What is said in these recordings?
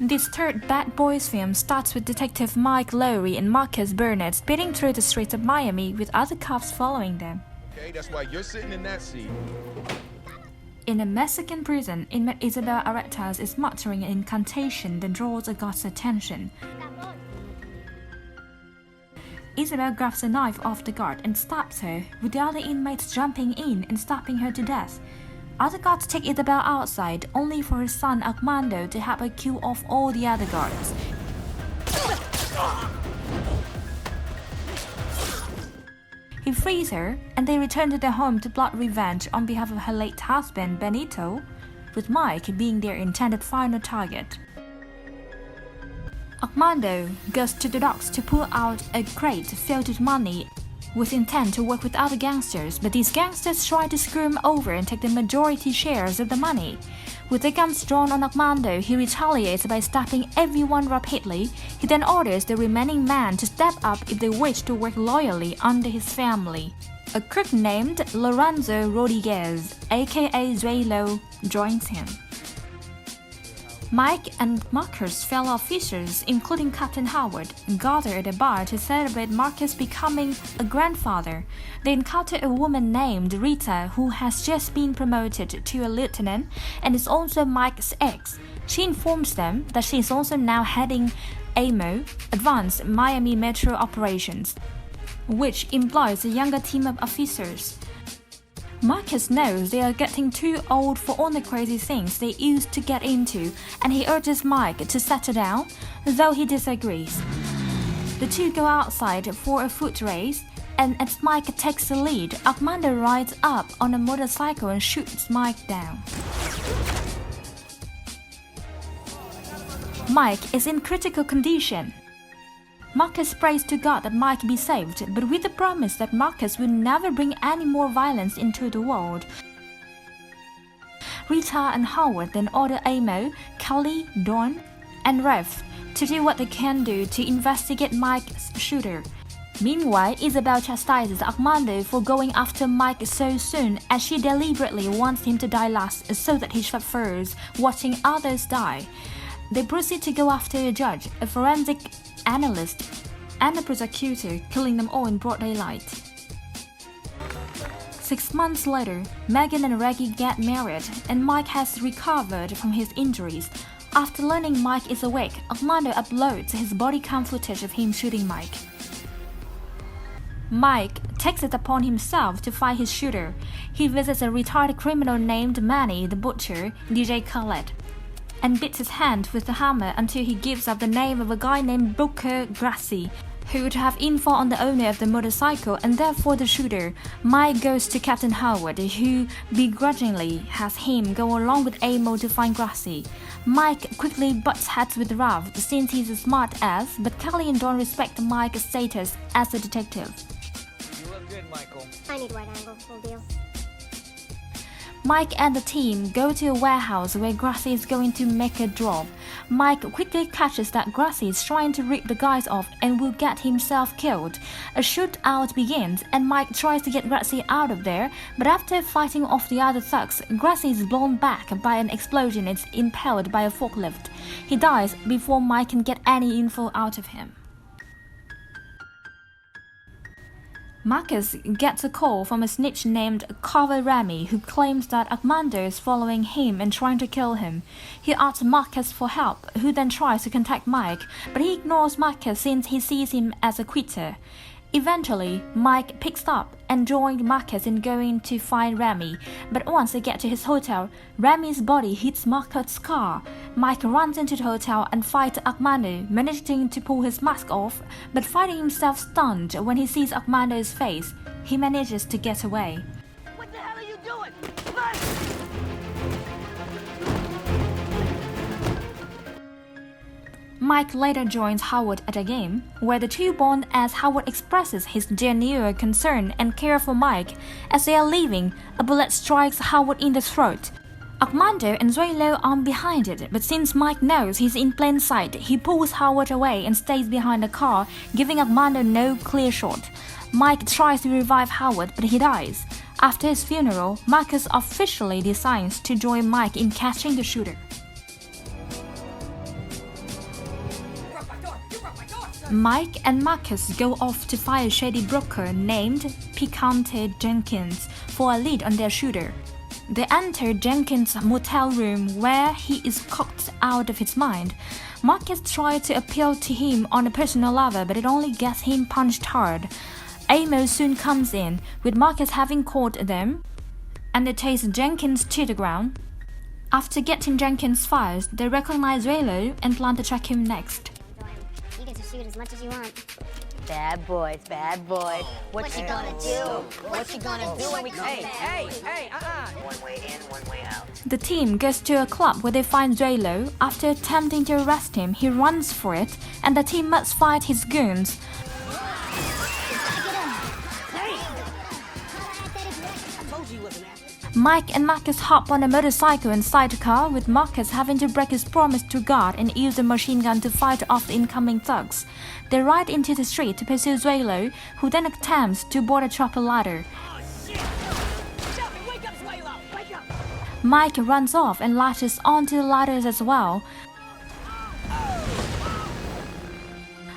This third Bad Boys film starts with Detective Mike Lowry and Marcus Burnett speeding through the streets of Miami with other cops following them. Okay, that's why you're sitting in that seat. In a Mexican prison, inmate Isabel Aretas is muttering an incantation that draws a guard's attention. Isabel grabs a knife off the guard and stabs her, with the other inmates jumping in and stabbing her to death. Other guards take Isabel outside, only for her son Armando to help her kill off all the other guards. He frees her, and they return to their home to plot revenge on behalf of her late husband Benito, with Mike being their intended final target. Armando goes to the docks to pull out a crate filled with money with intent to work with other gangsters, but these gangsters try to screw him over and take the majority shares of the money. With the guns drawn on Armando, he retaliates by stabbing everyone rapidly. He then orders the remaining men to step up if they wish to work loyally under his family. A crook named Lorenzo Rodriguez, aka Zuelo, joins him. Mike and Marcus' fellow officers, including Captain Howard, gather at a bar to celebrate Marcus becoming a grandfather. They encounter a woman named Rita who has just been promoted to a lieutenant and is also Mike's ex. She informs them that she is also now heading AMO, Advanced Miami Metro Operations, which employs a younger team of officers. Marcus knows they are getting too old for all the crazy things they used to get into, and he urges Mike to settle down, though he disagrees. The two go outside for a foot race, and as Mike takes the lead, Armando rides up on a motorcycle and shoots Mike down. Mike is in critical condition. Marcus prays to God that Mike be saved, but with the promise that Marcus will never bring any more violence into the world. Rita and Howard then order Amo, Kelly, Dawn, and Rev to do what they can do to investigate Mike's shooter. Meanwhile, Isabel chastises Armando for going after Mike so soon, as she deliberately wants him to die last so that he suffers watching others die. They proceed to go after a judge, a forensic analyst, and a prosecutor, killing them all in broad daylight. 6 months later, Megan and Reggie get married, and Mike has recovered from his injuries. After learning Mike is awake, Armando uploads his body cam footage of him shooting Mike. Mike takes it upon himself to find his shooter. He visits a retired criminal named Manny the Butcher, DJ Khaled, and beats his hand with the hammer until he gives up the name of a guy named Booker Grassi, who would have info on the owner of the motorcycle and therefore the shooter. Mike goes to Captain Howard, who begrudgingly has him go along with Amo to find Grassi. Mike quickly butts heads with Rav since he's a smart ass, but Kelly and Dawn respect Mike's status as a detective. You look good, Michael. I need wide angle, full deal. Mike and the team go to a warehouse where Grassi is going to make a drop. Mike quickly catches that Grassi is trying to rip the guys off and will get himself killed. A shootout begins and Mike tries to get Grassi out of there, but after fighting off the other thugs, Grassi is blown back by an explosion and is impaled by a forklift. He dies before Mike can get any info out of him. Marcus gets a call from a snitch named Carver Rami, who claims that Armando is following him and trying to kill him. He asks Marcus for help, who then tries to contact Mike, but he ignores Marcus since he sees him as a quitter. Eventually, Mike picks up and joins Marcus in going to find Rami, but once they get to his hotel, Rami's body hits Marcus' car. Mike runs into the hotel and fights Armando, managing to pull his mask off, but finding himself stunned when he sees Armando's face. He manages to get away. What the hell are you doing? Run! Mike later joins Howard at a game, where the two bond as Howard expresses his genuine concern and care for Mike. As they are leaving, a bullet strikes Howard in the throat. Armando and Zuelo are behind it, but since Mike knows he's in plain sight, he pulls Howard away and stays behind the car, giving Armando no clear shot. Mike tries to revive Howard, but he dies. After his funeral, Marcus officially decides to join Mike in catching the shooter. Mike and Marcus go off to find a shady broker named Picante Jenkins for a lead on their shooter. They enter Jenkins' motel room where he is cocked out of his mind. Marcus tries to appeal to him on a personal level, but it only gets him punched hard. Amo soon comes in, with Marcus having caught them, and they chase Jenkins to the ground. After getting Jenkins fired, they recognize Raylo and plan to track him next. You get to shoot as much as you want. Bad boys, bad boys. What you gonna do? What you gonna do when we come back? Hey, One way in, one way out. The team goes to a club where they find Raylo. After attempting to arrest him, he runs for it, and the team must fight his goons. Mike and Marcus hop on a motorcycle inside the car, with Marcus having to break his promise to God and use a machine gun to fight off the incoming thugs. They ride into the street to pursue Raylo, who then attempts to board a chopper ladder. Mike runs off and latches onto the ladders as well.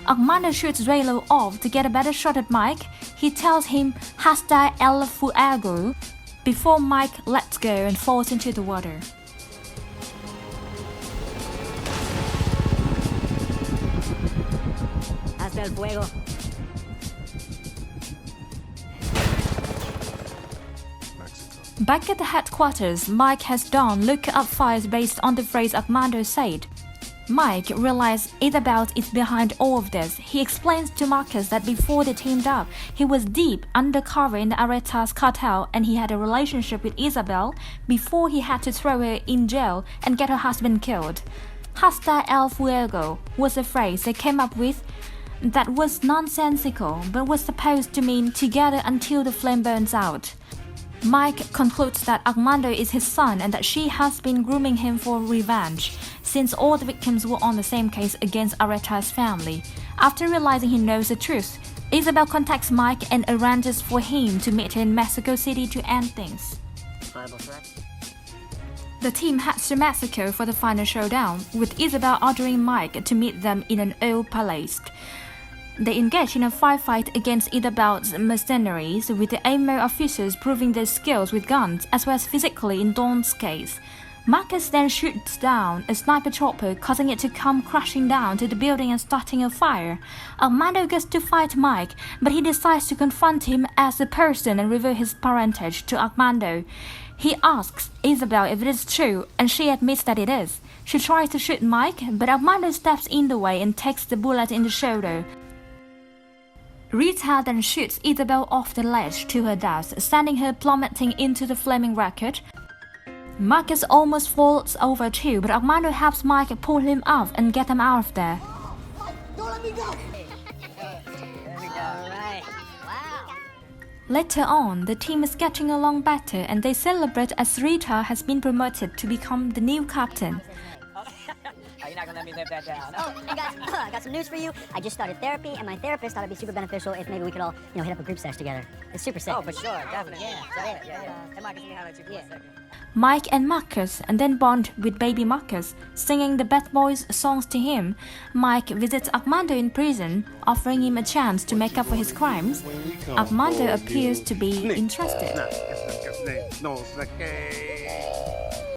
Armando shoots Raylo off to get a better shot at Mike. He tells him "Hasta el fuego" before Mike lets go and falls into the water. Hasta el fuego. Back at the headquarters, Mike has Don look up files based on the phrase Armando said. Mike realizes Isabel is behind all of this. He explains to Marcus that before they teamed up, he was deep undercover in the Aretas cartel and he had a relationship with Isabel before he had to throw her in jail and get her husband killed. Hasta el fuego was a phrase they came up with that was nonsensical but was supposed to mean together until the flame burns out. Mike concludes that Armando is his son and that she has been grooming him for revenge, since all the victims were on the same case against Areta's family. After realizing he knows the truth, Isabel contacts Mike and arranges for him to meet her in Mexico City to end things. The team heads to Mexico for the final showdown, with Isabel ordering Mike to meet them in an old palace. They engage in a firefight against Isabel's mercenaries, with the Amo officers proving their skills with guns as well as physically in Don's case. Marcus then shoots down a sniper chopper, causing it to come crashing down to the building and starting a fire. Armando gets to fight Mike, but he decides to confront him as a person and reveal his parentage to Armando. He asks Isabel if it is true, and she admits that it is. She tries to shoot Mike, but Armando steps in the way and takes the bullet in the shoulder. Rita then shoots Isabel off the ledge to her death, sending her plummeting into the flaming wreckage. Marcus almost falls over too, but Armando helps Mike pull him up and get him out of there. Don't let me go! Later on, the team is getting along better and they celebrate as Rita has been promoted to become the new captain. You're not gonna let me live that down. Oh, hey guys, I got some news for you. I just started therapy, and my therapist thought it'd be super beneficial if maybe we could all, hit up a group sesh together. It's super sick. Oh, for sure, definitely. Yeah. Hey, Marcus, let me highlight you for a second. Mike and Marcus and then bond with baby Marcus, singing the Bad Boys songs to him. Mike visits Armando in prison, offering him a chance to make up for his crimes. Armando appears to be interested.